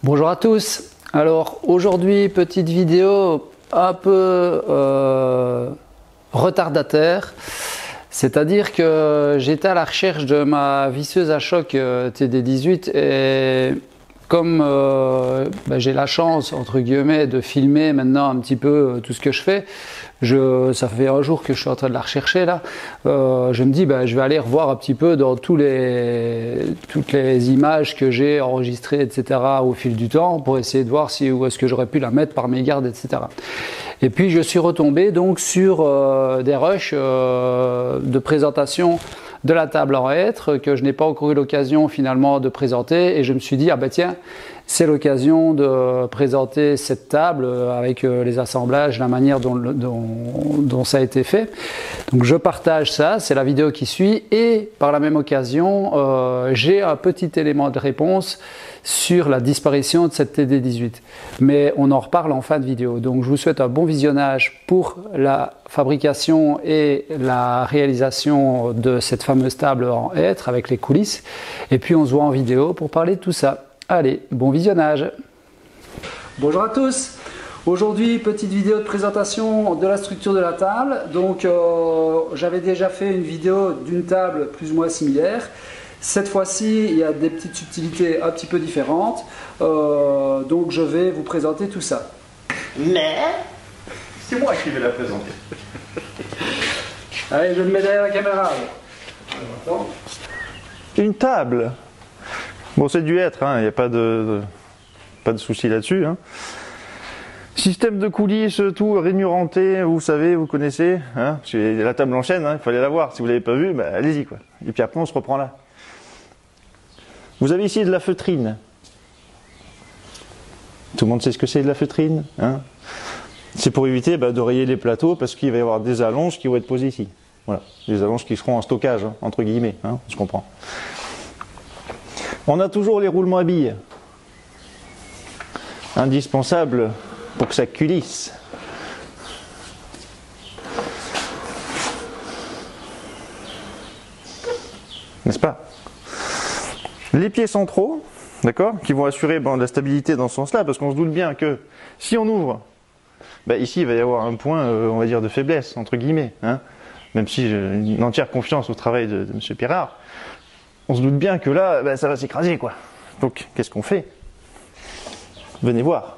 Bonjour à tous. Alors aujourd'hui, petite vidéo un peu retardataire. C'est-à-dire que j'étais à la recherche de ma visseuse à choc TD18 et comme j'ai la chance, entre guillemets, de filmer maintenant un petit peu tout ce que je fais, ça fait un jour que je suis en train de la rechercher là, je me dis je vais aller revoir un petit peu dans toutes les images que j'ai enregistrées, etc. au fil du temps pour essayer de voir où est-ce que j'aurais pu la mettre par mégarde, etc. Et puis je suis retombé donc sur des rushs de présentation de la table en hêtre que je n'ai pas encore eu l'occasion finalement de présenter, et je me suis dit tiens, c'est l'occasion de présenter cette table avec les assemblages, la manière dont ça a été fait. Donc je partage ça, c'est la vidéo qui suit, et par la même occasion j'ai un petit élément de réponse sur la disparition de cette TD18, mais on en reparle en fin de vidéo. Donc je vous souhaite un bon visionnage pour la fabrication et la réalisation de cette fameuse table en hêtre avec les coulisses, et puis on se voit en vidéo pour parler de tout ça. Allez, bon visionnage. Bonjour à tous. Aujourd'hui, petite vidéo de présentation de la structure de la table. Donc j'avais déjà fait une vidéo d'une table plus ou moins similaire. Cette fois-ci, il y a des petites subtilités un petit peu différentes. Donc je vais vous présenter tout ça. Mais c'est moi qui vais la présenter. Allez, je le mets derrière la caméra. Une table. Bon, c'est du hêtre, il n'y a pas de souci là-dessus. Système de coulisses, tout raignuranté, vous savez, vous connaissez. La table en chaîne, il fallait la voir. Si vous ne l'avez pas vue, allez-y, quoi. Et puis après, on se reprend là. Vous avez ici de la feutrine. Tout le monde sait ce que c'est de la feutrine, C'est pour éviter de rayer les plateaux, parce qu'il va y avoir des allonges qui vont être posées ici. Voilà, des allonges qui seront en stockage, entre guillemets, on se comprend. On a toujours les roulements à billes, indispensables pour que ça culisse. N'est-ce pas? Les pieds centraux, d'accord, qui vont assurer la stabilité dans ce sens-là, parce qu'on se doute bien que si on ouvre, ici il va y avoir un point, on va dire, de faiblesse, entre guillemets, même si j'ai une entière confiance au travail de M. Pirard. On se doute bien que là, ça va s'écraser, quoi. Donc, qu'est-ce qu'on fait? Venez voir.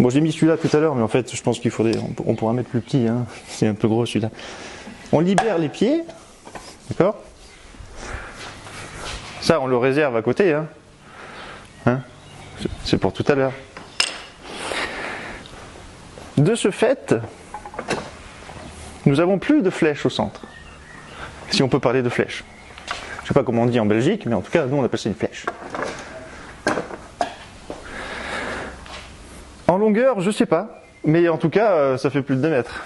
Bon, j'ai mis celui-là tout à l'heure, mais en fait, je pense qu'il faudrait... On pourra mettre plus petit, c'est un peu gros, celui-là. On libère les pieds, d'accord? Ça, on le réserve à côté, C'est pour tout à l'heure. De ce fait, nous avons plus de flèches au centre. Si on peut parler de flèche. Je ne sais pas comment on dit en Belgique, mais en tout cas, nous on appelle ça une flèche. En longueur, je ne sais pas, mais en tout cas, ça fait plus de 2 mètres.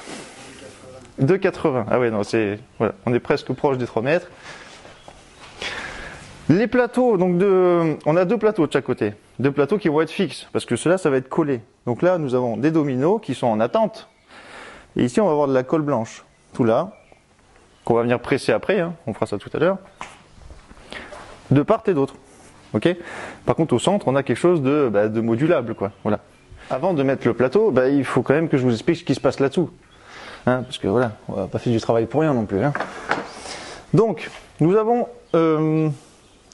2,80. Ah ouais, non, voilà, on est presque proche des 3 mètres. Les plateaux, donc on a 2 plateaux de chaque côté. 2 plateaux qui vont être fixes, parce que cela, ça va être collé. Donc là, nous avons des dominos qui sont en attente. Et ici, on va avoir de la colle blanche. Tout là. Qu'on va venir presser après, on fera ça tout à l'heure, de part et d'autre. Ok. Par contre, au centre, on a quelque chose de modulable, quoi. Voilà. Avant de mettre le plateau, il faut quand même que je vous explique ce qui se passe là-dessous, parce que voilà, on va pas faire du travail pour rien non plus. Donc, nous avons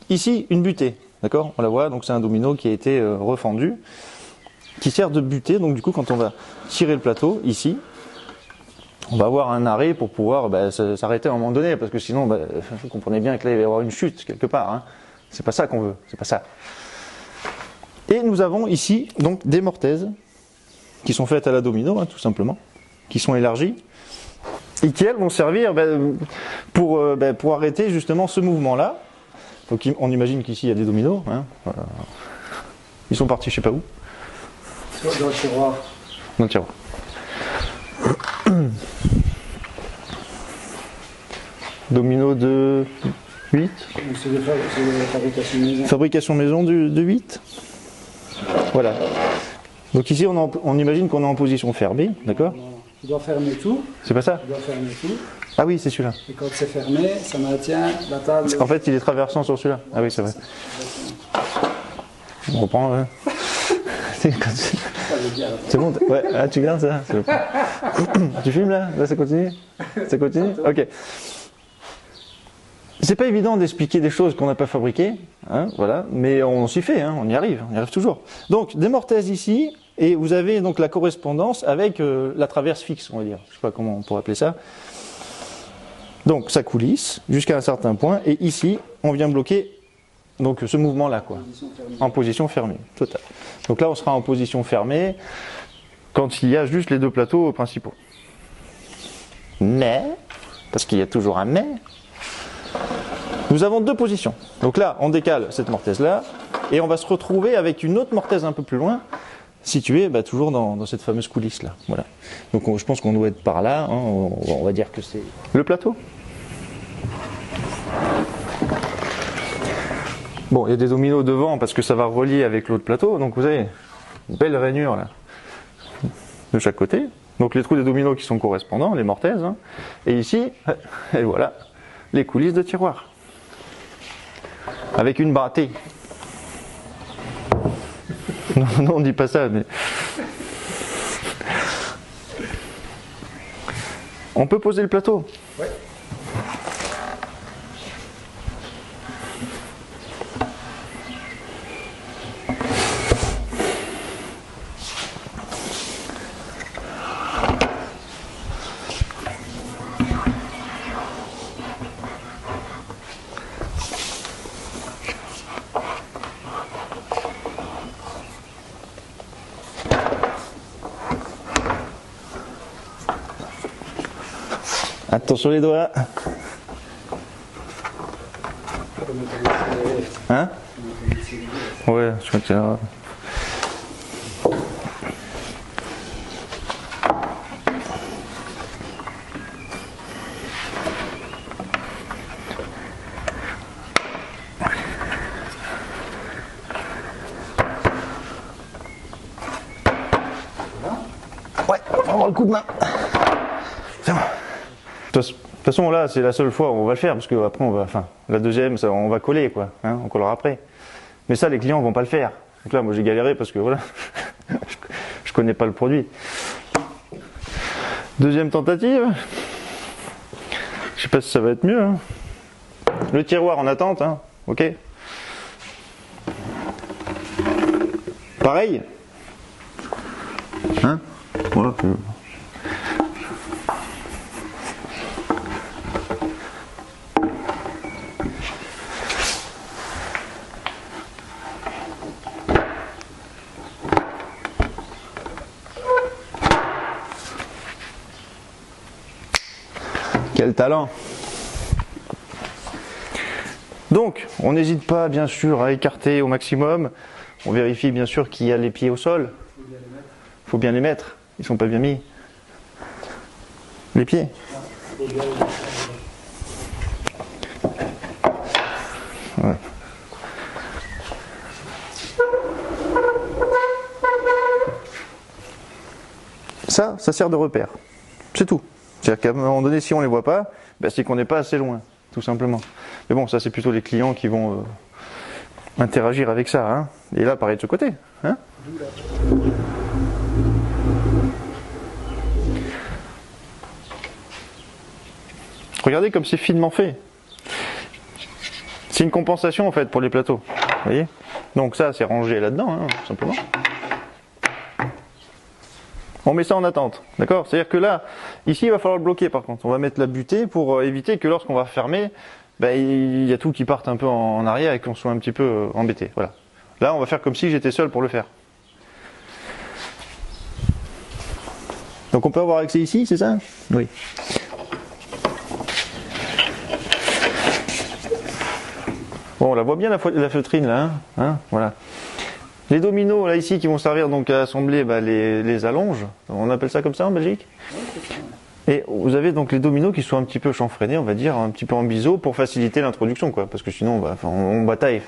ici une butée, d'accord. On la voit, donc c'est un domino qui a été refendu, qui sert de butée. Donc du coup, quand on va tirer le plateau ici, on va avoir un arrêt pour pouvoir s'arrêter à un moment donné, parce que sinon, vous comprenez bien que là, il va y avoir une chute quelque part. C'est pas ça qu'on veut, c'est pas ça. Et nous avons ici donc des mortaises qui sont faites à la domino, tout simplement, qui sont élargies, et qui elles vont servir pour arrêter justement ce mouvement-là. Donc on imagine qu'ici il y a des dominos. Voilà. Ils sont partis, je sais pas où. Dans le tiroir. Dans le tiroir. Domino de 8. C'est de la fabrication maison. Fabrication maison de 8. Voilà. Donc ici on imagine qu'on est en position fermée, d'accord? Tu dois fermer tout. C'est pas ça? Tu dois fermer tout. Ah oui, c'est celui-là. Et quand c'est fermé, ça maintient la table. En fait, il est traversant sur celui-là. Ah oui, c'est vrai. On reprend. Hein. C'est bon, ouais, ah, tu gardes ça. Tu filmes là? Là, ça continue? Ça continue? Ok. C'est pas évident d'expliquer des choses qu'on n'a pas fabriquées, hein, voilà, mais on s'y fait, hein, on y arrive toujours. Donc, des mortaises ici, et vous avez donc la correspondance avec la traverse fixe, on va dire. Je sais pas comment on pourrait appeler ça. Donc, ça coulisse jusqu'à un certain point, et ici, on vient bloquer donc ce mouvement-là, quoi, en position fermée, total. Donc là, on sera en position fermée quand il y a juste les deux plateaux principaux. Mais, parce qu'il y a toujours un mais, nous avons deux positions. Donc là, on décale cette mortaise-là, et on va se retrouver avec une autre mortaise un peu plus loin, située toujours dans cette fameuse coulisse-là. Voilà. Donc je pense qu'on doit être par là, hein, on va dire que c'est le plateau. Bon, il y a des dominos devant parce que ça va relier avec l'autre plateau. Donc vous avez une belle rainure là, de chaque côté. Donc les trous des dominos qui sont correspondants, les mortaises. Hein. Et ici, et voilà, les coulisses de tiroir. Avec une bâtée. Non, on ne dit pas ça, mais... On peut poser le plateau. Ouais. Attention les doigts. Hein? Ouais, je crois que c'est là. Ouais, on va avoir le coup de main. C'est bon. De toute façon, là, c'est la seule fois où on va le faire, parce que après, la deuxième, on va coller, quoi. Hein, on collera après. Mais ça, les clients vont pas le faire. Donc là, moi, j'ai galéré parce que voilà, je connais pas le produit. Deuxième tentative. Je sais pas si ça va être mieux. Hein. Le tiroir en attente, hein. Ok. Pareil. Hein. Voilà. Quel talent! Donc, on n'hésite pas bien sûr à écarter au maximum. On vérifie bien sûr qu'il y a les pieds au sol. Il faut bien les mettre. Ils ne sont pas bien mis. Les pieds. Ouais. Ça sert de repère. C'est tout. C'est-à-dire qu'à un moment donné, si on ne les voit pas, c'est qu'on n'est pas assez loin, tout simplement. Mais bon, ça c'est plutôt les clients qui vont interagir avec ça. Hein. Et là, pareil de ce côté. Hein. Regardez comme c'est finement fait. C'est une compensation en fait pour les plateaux. Vous voyez? Donc ça, c'est rangé là-dedans, hein, tout simplement. On met ça en attente, d'accord? C'est-à-dire que là, ici, il va falloir le bloquer par contre. On va mettre la butée pour éviter que lorsqu'on va fermer, il y a tout qui parte un peu en arrière et qu'on soit un petit peu embêté. Voilà. Là, on va faire comme si j'étais seul pour le faire. Donc on peut avoir accès ici, c'est ça? Oui. Bon, on la voit bien la feutrine là, hein, voilà. Les dominos là ici qui vont servir donc à assembler les allonges, on appelle ça comme ça en Belgique. Et vous avez donc les dominos qui sont un petit peu chanfreinés, on va dire, un petit peu en biseau pour faciliter l'introduction, quoi, parce que sinon on bataille.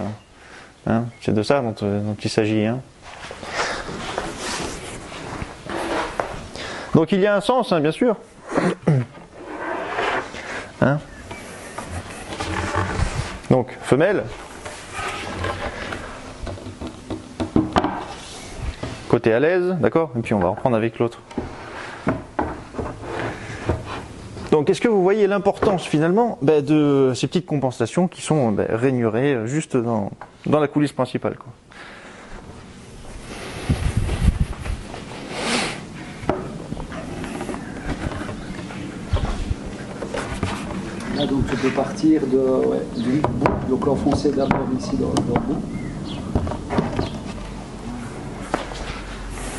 Hein, c'est de ça dont il s'agit. Hein. Donc il y a un sens, hein, bien sûr. Hein. Donc femelle. côté à l'aise, d'accord? Et puis on va reprendre avec l'autre. Donc est-ce que vous voyez l'importance finalement de ces petites compensations qui sont rainurées juste dans la coulisse principale, quoi. Là, donc tu peux partir du bout, donc l'enfoncer d'abord ici dans le bout.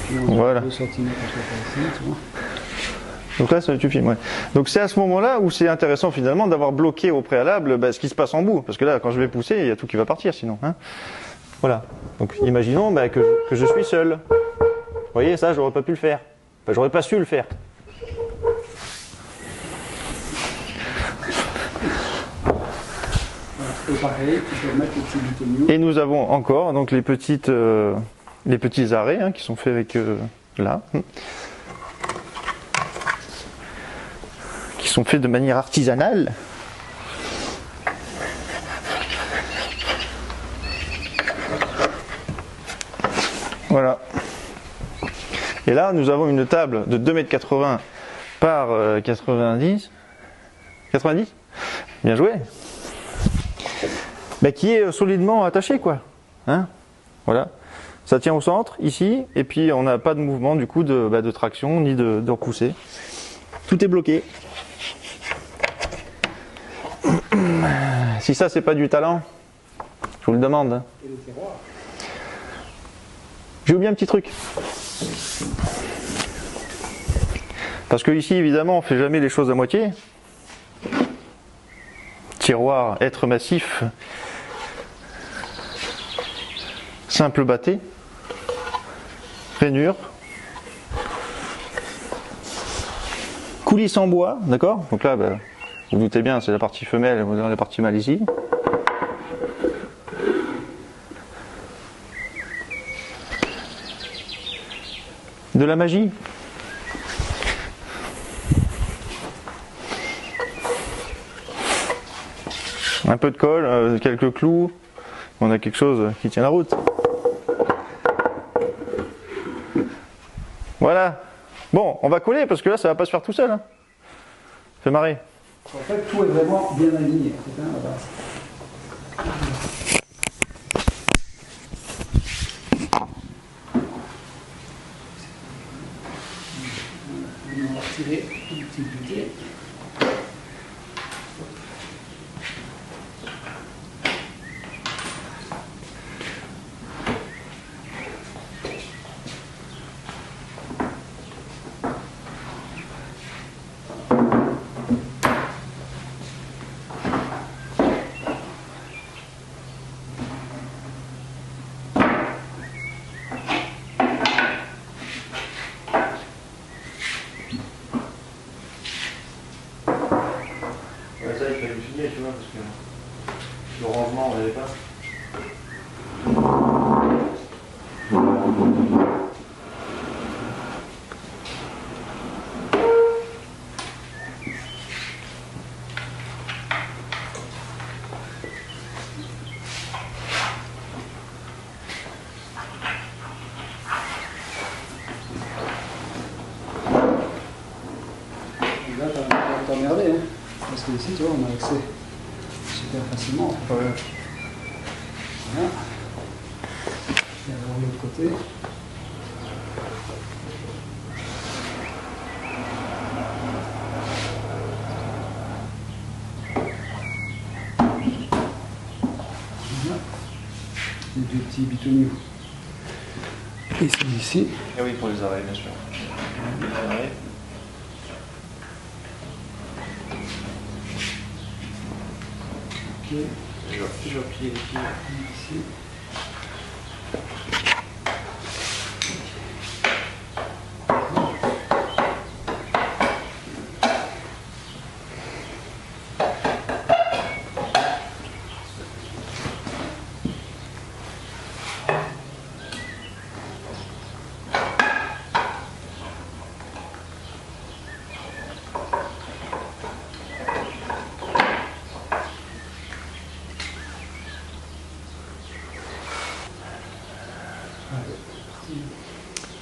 Voilà. 2 cm ici, tu vois. Donc là, tu filmes, ouais. Donc c'est à ce moment-là où c'est intéressant finalement d'avoir bloqué au préalable ce qui se passe en bout. Parce que là, quand je vais pousser, il y a tout qui va partir sinon. Hein. Voilà. Donc imaginons que je suis seul. Vous voyez, ça, j'aurais pas pu le faire. Enfin, j'aurais pas su le faire. Et pareil, tu peux mettre les petits butoniaux. Et nous avons encore donc les petits arrêts qui sont faits avec là. Qui sont faits de manière artisanale. Voilà. Et là, nous avons une table de 2,80 m par 90. 90 ? Bien joué. Qui est solidement attaché, quoi. Hein ? Voilà. Ça tient au centre, ici, et puis on n'a pas de mouvement, du coup, de traction, ni de repousser. Tout est bloqué. Si ça, c'est pas du talent, je vous le demande. Hein. Et le tiroir. J'ai oublié un petit truc. Parce que ici, évidemment, on fait jamais les choses à moitié. Tiroir, être massif, simple batté, rainure, coulisse en bois, d'accord? Donc là, vous vous doutez bien, c'est la partie femelle, la partie mâle ici. De la magie. Un peu de colle, quelques clous, on a quelque chose qui tient la route. Voilà. Bon, on va coller parce que là ça va pas se faire tout seul. Hein. Fait marrer. En fait, tout est vraiment bien aligné. C'est bien, la base. On va retirer un petit budget. Ça, il fallait le finir, tu vois, parce que le rangement, on n'avait pas. Là, t'as emmerdé, hein. Parce que ici, tu vois, on a accès super facilement. Ouais. Voilà. Et alors, de l'autre côté. Voilà. Les deux petits bitoniaux. Et celui-ci. Et oui, pour les arrêts, bien sûr. Les arrêts. Ok. Je vais appuyer les pieds. Ici.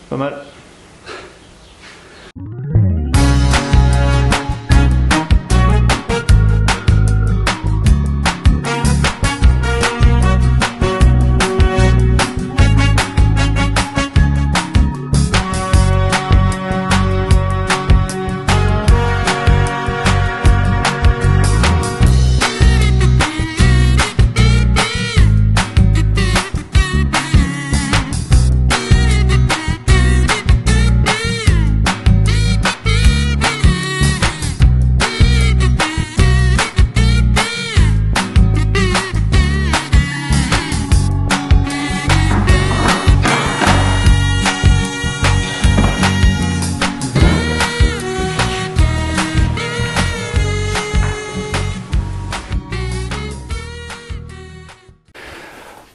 Pas mal.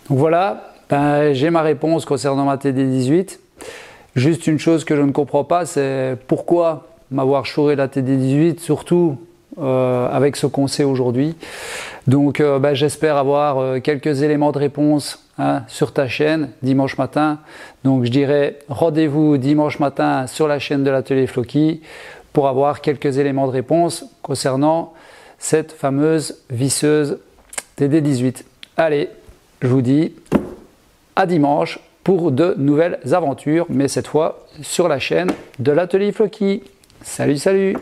Donc voilà, j'ai ma réponse concernant ma TD18. Juste une chose que je ne comprends pas, c'est pourquoi m'avoir chouré la TD18, surtout avec ce qu'on sait aujourd'hui. Donc j'espère avoir quelques éléments de réponse sur ta chaîne dimanche matin. Donc je dirais rendez-vous dimanche matin sur la chaîne de l'atelier Floki pour avoir quelques éléments de réponse concernant cette fameuse visseuse TD18. Allez, je vous dis à dimanche pour de nouvelles aventures, mais cette fois sur la chaîne de l'atelier Floki. Salut, salut!